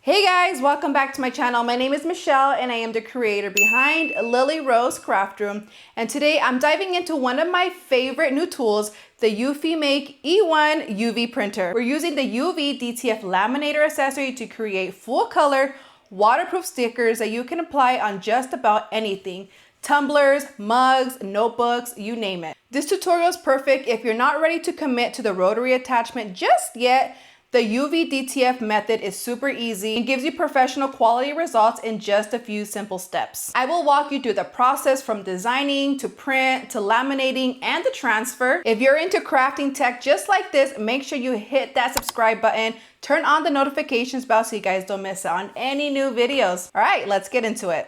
Hey guys, welcome back to my channel. My name is Michelle and I am the creator behind Lily Rose Craft Room. And today I'm diving into one of my favorite new tools, the EufyMake E1 UV printer. We're using the UV DTF laminator accessory to create full color, waterproof stickers that you can apply on just about anything. Tumblers, mugs, notebooks, you name it. This tutorial is perfect if you're not ready to commit to the rotary attachment just yet. The UV DTF method is super easy and gives you professional quality results in just a few simple steps. I will walk you through the process from designing to print to laminating and the transfer. If you're into crafting tech just like this, make sure you hit that subscribe button, turn on the notifications bell so you guys don't miss out on any new videos. All right, let's get into it.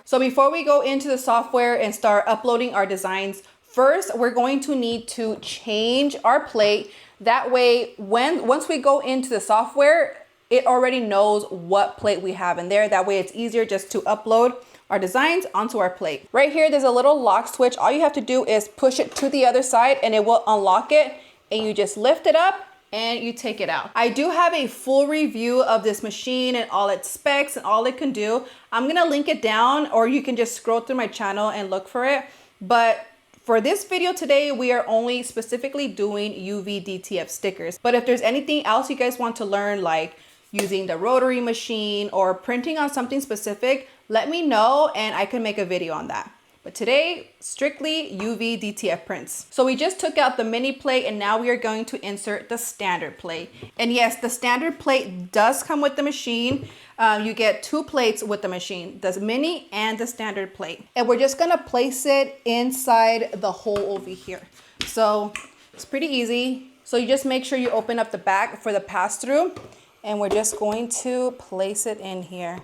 So before we go into the software and start uploading our designs, first we're going to need to change our plate. That way, once we go into the software, it already knows what plate we have in there. That way it's easier just to upload our designs onto our plate. Right here, there's a little lock switch. All you have to do is push it to the other side and it will unlock it, and you just lift it up and you take it out. I do have a full review of this machine and all its specs and all it can do. I'm gonna link it down, or you can just scroll through my channel and look for it. But for this video today, we are only specifically doing UV DTF stickers. But if there's anything else you guys want to learn, like using the rotary machine or printing on something specific, let me know and I can make a video on that. But today, strictly UV DTF prints. So we just took out the mini plate and now we are going to insert the standard plate. And yes, the standard plate does come with the machine. You get two plates with the machine, the mini and the standard plate. And we're just gonna place it inside the hole over here. So it's pretty easy. So you just make sure you open up the back for the pass-through, and we're just going to place it in here.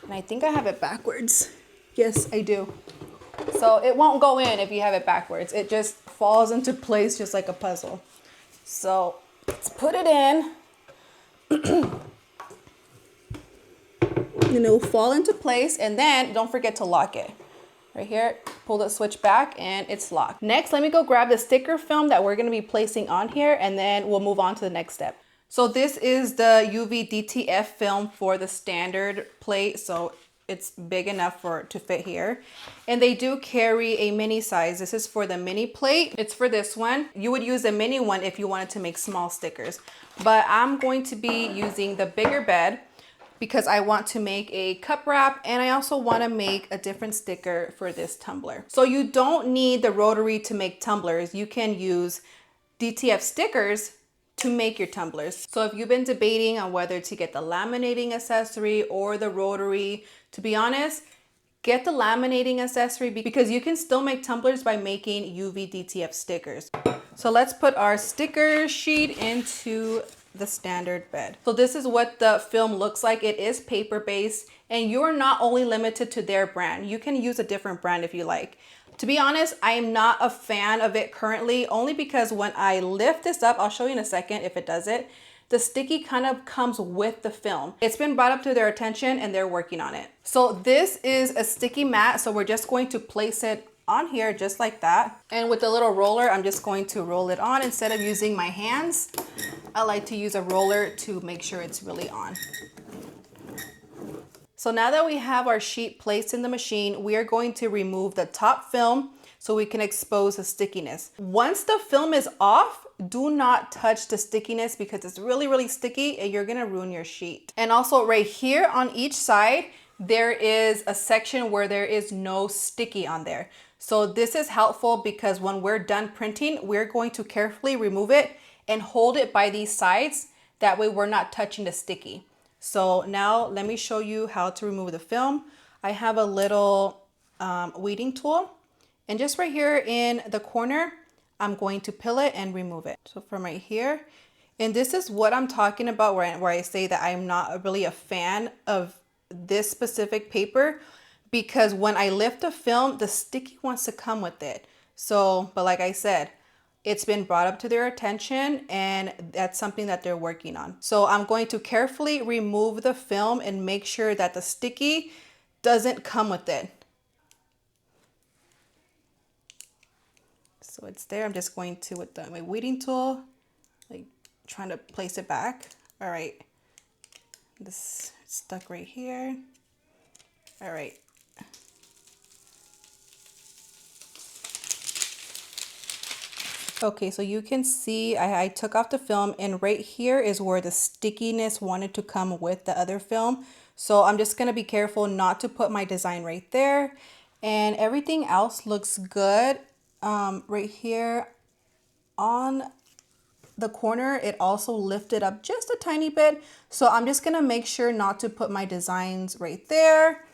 And I think I have it backwards. Yes, I do. So it won't go in if you have it backwards. It just falls into place just like a puzzle. So let's put it in. And it will fall into place, and then don't forget to lock it. Right here, pull the switch back and it's locked. Next, let me go grab the sticker film that we're gonna be placing on here, and then we'll move on to the next step. So this is the UV DTF film for the standard plate. So it's big enough to fit here. And they do carry a mini size. This is for the mini plate. It's for this one. You would use a mini one if you wanted to make small stickers. But I'm going to be using the bigger bed because I want to make a cup wrap, and I also want to make a different sticker for this tumbler. So you don't need the rotary to make tumblers. You can use DTF stickers to make your tumblers. So if you've been debating on whether to get the laminating accessory or the rotary, to be honest, get the laminating accessory because you can still make tumblers by making UV DTF stickers. So let's put our sticker sheet into the standard bed. So this is what the film looks like. It is paper based, and you're not only limited to their brand. You can use a different brand if you like. To be honest, I am not a fan of it currently, only because when I lift this up, I'll show you in a second if it does it, the sticky kind of comes with the film. It's been brought up to their attention and they're working on it. So this is a sticky mat. So we're just going to place it on here just like that. And with the little roller, I'm just going to roll it on instead of using my hands. I like to use a roller to make sure it's really on. So now that we have our sheet placed in the machine, we are going to remove the top film so we can expose the stickiness. Once the film is off, do not touch the stickiness because it's really, really sticky and you're gonna ruin your sheet. And also right here on each side, there is a section where there is no sticky on there. So this is helpful because when we're done printing, we're going to carefully remove it and hold it by these sides. That way we're not touching the sticky. So now let me show you how to remove the film. I have a little weeding tool, and just right here in the corner, I'm going to peel it and remove it. So from right here, and this is what I'm talking about where I say that I'm not really a fan of this specific paper, because when I lift the film, the sticky wants to come with it. So, but like I said, it's been brought up to their attention and that's something that they're working on. So I'm going to carefully remove the film and make sure that the sticky doesn't come with it. So So it's there. I'm just going to, with my weeding tool, like trying to place it back. All right. This is stuck right here. All right. Okay, so you can see I took off the film, and right here is where the stickiness wanted to come with the other film. So I'm just gonna be careful not to put my design right there, and everything else looks good. Right here on the corner, it also lifted up just a tiny bit. So I'm just gonna make sure not to put my designs right there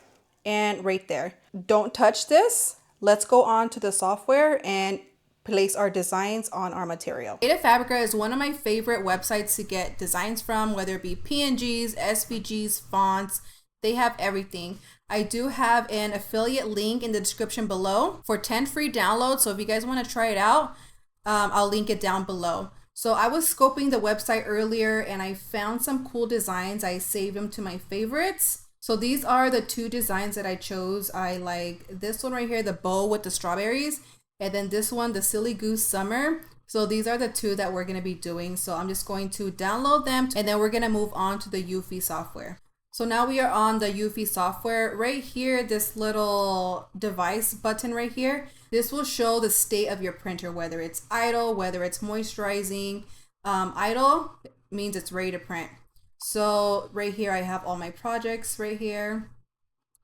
and right there. Don't touch this. Let's go on to the software and place our designs on our material. Creative Fabrica is one of my favorite websites to get designs from, whether it be PNGs, SVGs, fonts. They have everything. I do have an affiliate link in the description below for 10 free downloads. So if you guys want to try it out, I'll link it down below. So I was scoping the website earlier and I found some cool designs. I saved them to my favorites. So these are the two designs that I chose. I like this one right here, the bow with the strawberries, and then this one, the Silly Goose Summer. So these are the two that we're gonna be doing. So I'm just going to download them and then we're gonna move on to the Eufy software. So now we are on the Eufy software. Right here, this little device button right here, this will show the state of your printer, whether it's idle, whether it's moisturizing. Idle means it's ready to print. So right here, I have all my projects right here.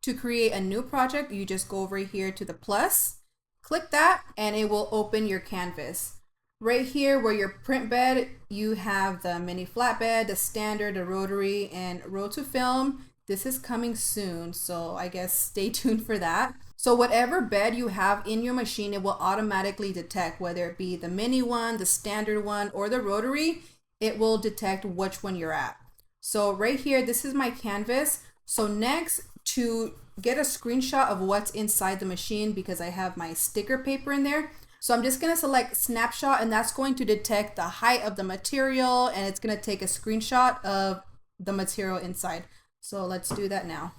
To create a new project, you just go over here to the plus, click that, and it will open your canvas. Right here where your print bed, you have the mini flatbed, the standard, the rotary, and roll to film. This is coming soon, so I guess stay tuned for that. So whatever bed you have in your machine, it will automatically detect, whether it be the mini one, the standard one, or the rotary, it will detect which one you're at. So right here, this is my canvas. So next, to get a screenshot of what's inside the machine, because I have my sticker paper in there. So I'm just gonna select snapshot, and that's going to detect the height of the material, and it's gonna take a screenshot of the material inside. So let's do that now.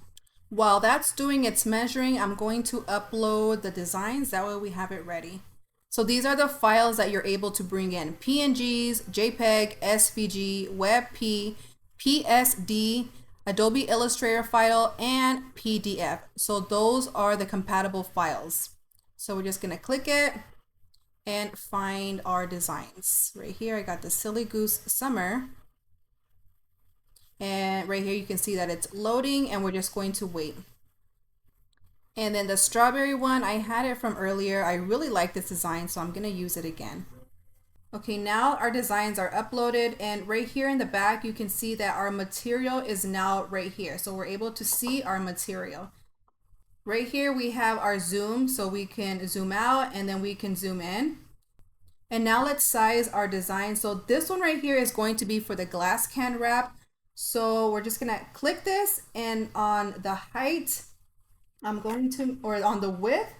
While that's doing its measuring, I'm going to upload the designs. That way we have it ready. So these are the files that you're able to bring in: PNGs, JPEG, SVG, WebP, PSD, Adobe Illustrator file, and PDF. So those are the compatible files. So we're just gonna click it and find our designs. Right here, I got the Silly Goose Summer. And right here, you can see that it's loading, and we're just going to wait. And then the strawberry one, I had it from earlier. I really like this design, so I'm gonna use it again. Okay, now our designs are uploaded, and right here in the back, you can see that our material is now right here. So we're able to see our material. Right here, we have our zoom, so we can zoom out and then we can zoom in. And now let's size our design. So this one right here is going to be for the glass can wrap. So we're just gonna click this, and on the height, I'm going to, or on the width,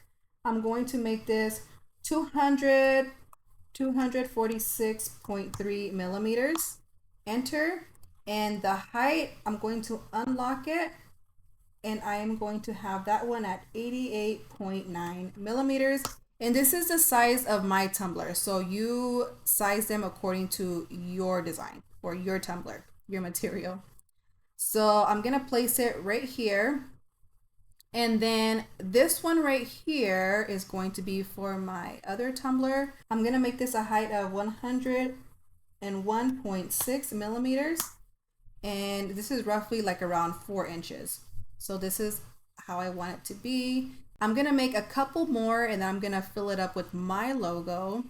I'm going to make this 246.3 millimeters. Enter. And the height, I'm going to unlock it, and I am going to have that one at 88.9 millimeters. And this is the size of my tumbler. So you size them according to your design or your tumbler, your material. So I'm gonna place it right here. And then this one right here is going to be for my other tumbler. I'm gonna make this a height of 101.6 millimeters. And this is roughly like around 4 inches. So this is how I want it to be. I'm gonna make a couple more, and then I'm gonna fill it up with my logo,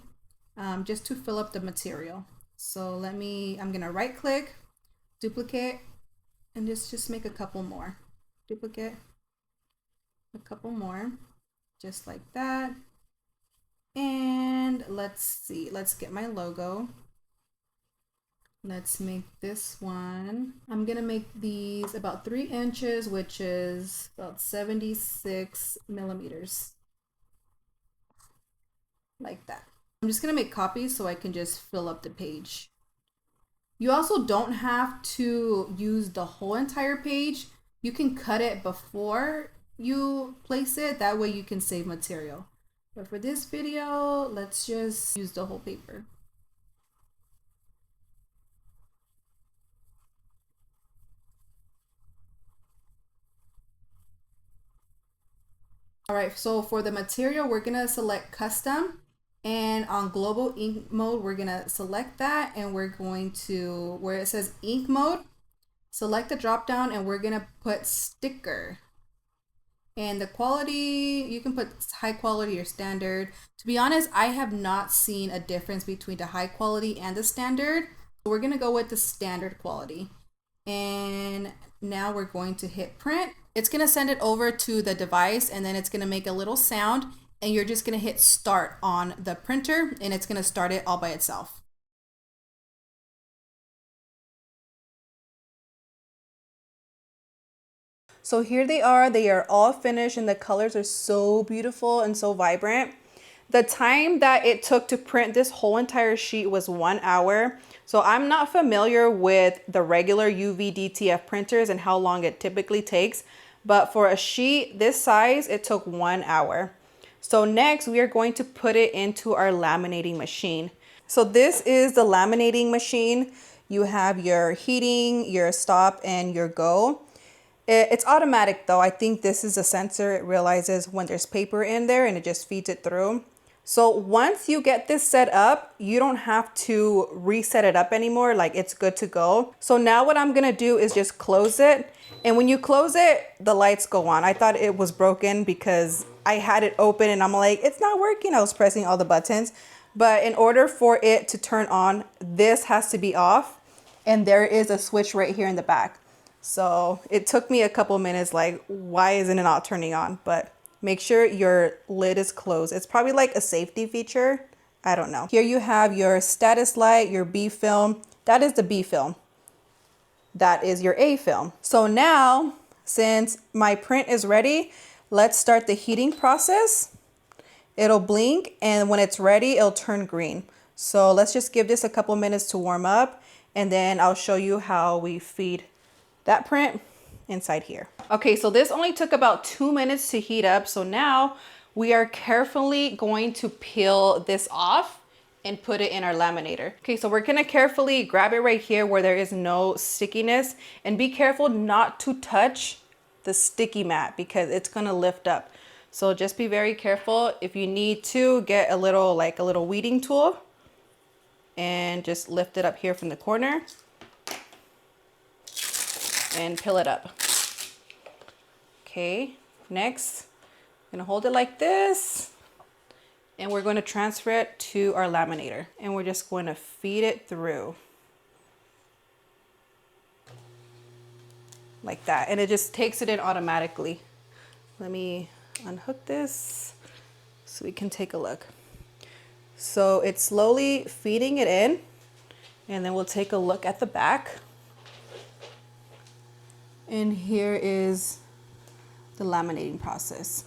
just to fill up the material. So I'm gonna right click, duplicate, and just make a couple more. Duplicate, a couple more, just like that. And let's see, let's get my logo. Let's make this one. I'm gonna make these about 3 inches, which is about 76 millimeters. Like that. I'm just gonna make copies so I can just fill up the page. You also don't have to use the whole entire page. You can cut it before you place it. That way you can save material. But for this video, let's just use the whole paper. All right, so for the material, we're gonna select custom, and on global ink mode, we're gonna select that, and we're going to, where it says ink mode, select the drop down, and we're gonna put sticker. And the quality, you can put high quality or standard. To be honest, I have not seen a difference between the high quality and the standard. We're gonna go with the standard quality. And now we're going to hit print. It's gonna send it over to the device, and then it's gonna make a little sound, and you're just gonna hit start on the printer, and it's gonna start it all by itself. So here they are all finished, and the colors are so beautiful and so vibrant. The time that it took to print this whole entire sheet was 1 hour. So I'm not familiar with the regular UV DTF printers and how long it typically takes, but for a sheet this size, it took 1 hour. So next we are going to put it into our laminating machine. So this is the laminating machine. You have your heating, your stop, and your go. It's automatic though. I think this is a sensor. It realizes when there's paper in there and it just feeds it through. So once you get this set up, you don't have to reset it up anymore. Like, it's good to go. So now what I'm gonna do is just close it. And when you close it, the lights go on. I thought it was broken because I had it open and I'm like, it's not working. I was pressing all the buttons. But in order for it to turn on, this has to be off. And there is a switch right here in the back. So it took me a couple minutes, like, why isn't it not turning on? But make sure your lid is closed. It's probably like a safety feature. I don't know. Here you have your status light, your B film. That is the B film. That is your A film. So now, since my print is ready, let's start the heating process. It'll blink, and when it's ready, it'll turn green. So let's just give this a couple minutes to warm up, and then I'll show you how we feed that print inside here. Okay, so this only took about 2 minutes to heat up. So now we are carefully going to peel this off and put it in our laminator. Okay, so we're gonna carefully grab it right here where there is no stickiness, and be careful not to touch the sticky mat because it's gonna lift up. So just be very careful. If you need to, get a little weeding tool and just lift it up here from the corner and peel it up. Okay, next, I'm gonna hold it like this, and we're going to transfer it to our laminator, and we're just going to feed it through like that, and it just takes it in automatically. Let me unhook this so we can take a look. So it's slowly feeding it in, and then we'll take a look at the back. And here is the laminating process.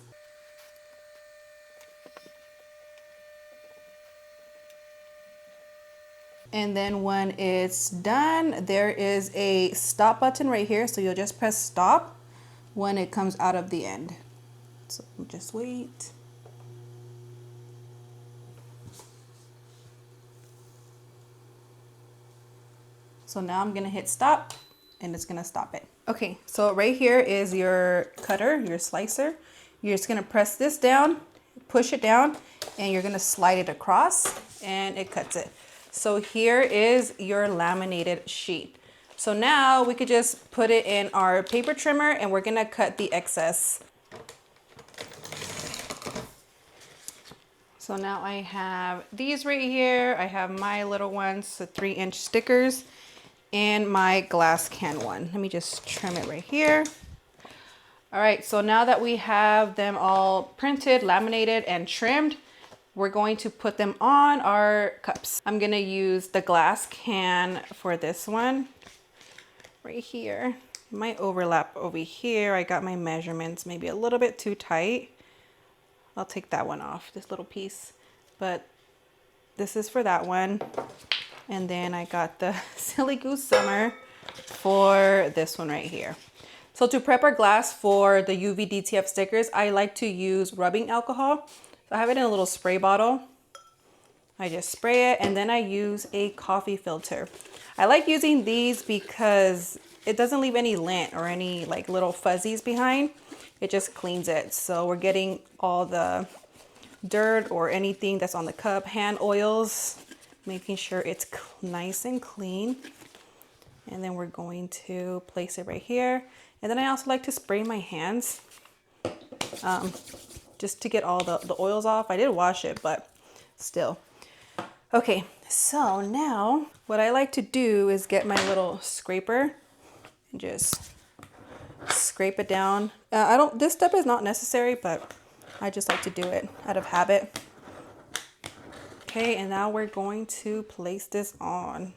And then when it's done, there is a stop button right here. So you'll just press stop when it comes out of the end. So just wait. So now I'm gonna hit stop, and it's gonna stop it. Okay, so right here is your cutter, your slicer. You're just gonna press this down, push it down, and you're gonna slide it across, and it cuts it. So here is your laminated sheet. So now we could just put it in our paper trimmer, and we're gonna cut the excess. So now I have these right here. I have my little ones, the 3-inch stickers, and my glass can one. Let me just trim it right here. All right, so now that we have them all printed, laminated, and trimmed, we're going to put them on our cups. I'm gonna use the glass can for this one right here. It might overlap over here. I got my measurements maybe a little bit too tight. I'll take that one off, this little piece, but this is for that one. And then I got the Silly Goose Summer for this one right here. So to prep our glass for the UV DTF stickers, I like to use rubbing alcohol. So I have it in a little spray bottle. I just spray it and then I use a coffee filter. I like using these because it doesn't leave any lint or any like little fuzzies behind. It just cleans it. So we're getting all the dirt or anything that's on the cup, hand oils, making sure it's nice and clean. And then we're going to place it right here. And then I also like to spray my hands just to get all the oils off. I did wash it, but still. Okay, so now what I like to do is get my little scraper and just scrape it down. This step is not necessary, but I just like to do it out of habit. Okay, and now we're going to place this on.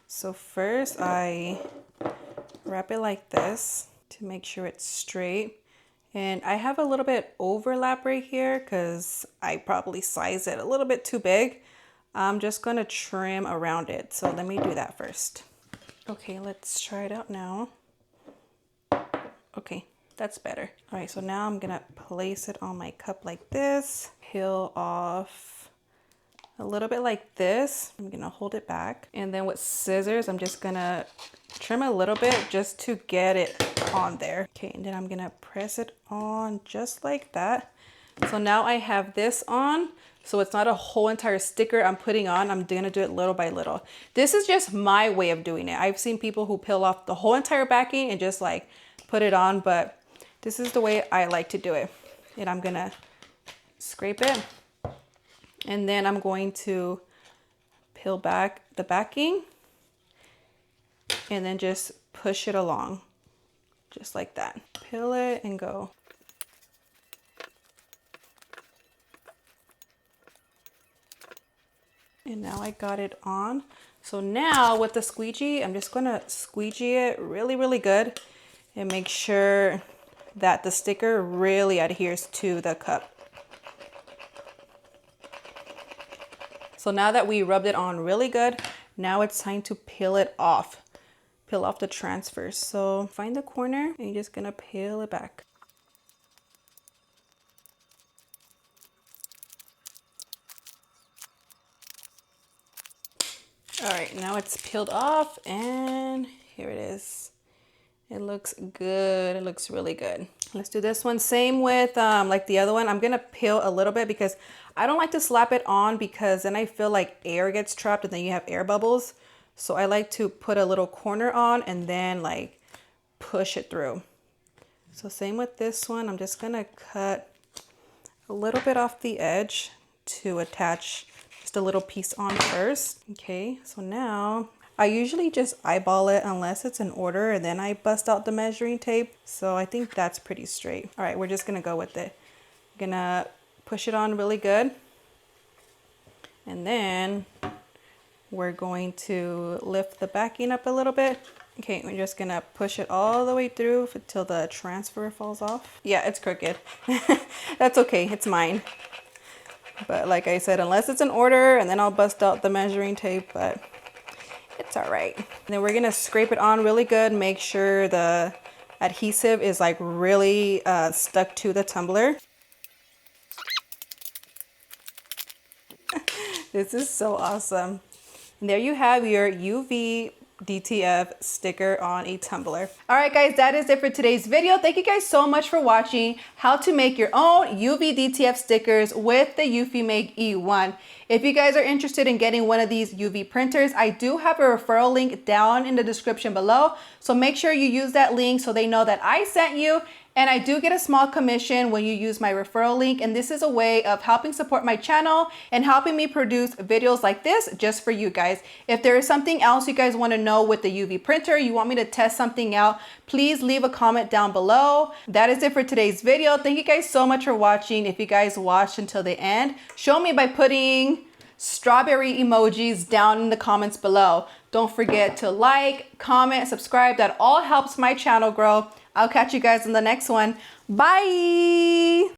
So first I wrap it like this to make sure it's straight. And I have a little bit overlap right here because I probably sized it a little bit too big. I'm just gonna trim around it. So let me do that first. Okay, let's try it out now. Okay, that's better. All right, so now I'm gonna place it on my cup like this, peel off a little bit like this. I'm gonna hold it back. And then with scissors, I'm just gonna trim a little bit just to get it on there. Okay, and then I'm gonna press it on just like that. So now I have this on. So it's not a whole entire sticker I'm putting on. I'm gonna do it little by little. This is just my way of doing it. I've seen people who peel off the whole entire backing and just like put it on, but this is the way I like to do it. And I'm gonna scrape it. And then I'm going to peel back the backing and then just push it along, just like that. Peel it and go. And now I got it on. So now with the squeegee, I'm just gonna squeegee it really, really good and make sure that the sticker really adheres to the cup. So now that we rubbed it on really good, now it's time to peel it off. Peel off the transfers. So find the corner and you're just gonna peel it back. All right, now it's peeled off and here it is. It looks good. It looks really good. Let's do this one. Same with like the other one. I'm gonna peel a little bit because I don't like to slap it on because then I feel like air gets trapped and then you have air bubbles. So I like to put a little corner on and then like push it through. So same with this one. I'm just gonna cut a little bit off the edge to attach just a little piece on first. Okay, so now I usually just eyeball it unless it's in order and then I bust out the measuring tape. So I think that's pretty straight. All right, we're just gonna go with it. Gonna push it on really good. And then we're going to lift the backing up a little bit. Okay, we're just gonna push it all the way through until the transfer falls off. Yeah, it's crooked. That's okay, it's mine. But like I said, unless it's in order and then I'll bust out the measuring tape, but it's all right. And then we're gonna scrape it on really good. Make sure the adhesive is like really stuck to the tumbler. This is so awesome. And there you have your UV DTF sticker on a tumbler. All right guys, that is it for today's video. Thank you guys so much for watching how to make your own UV DTF stickers with the EufyMake E1. If you guys are interested in getting one of these UV printers, I do have a referral link down in the description below. So make sure you use that link so they know that I sent you. And I do get a small commission when you use my referral link. And this is a way of helping support my channel and helping me produce videos like this just for you guys. If there is something else you guys want to know with the UV printer, you want me to test something out, please leave a comment down below. That is it for today's video. Thank you guys so much for watching. If you guys watched until the end, show me by putting strawberry emojis down in the comments below. Don't forget to like, comment, subscribe. That all helps my channel grow. I'll catch you guys in the next one. Bye.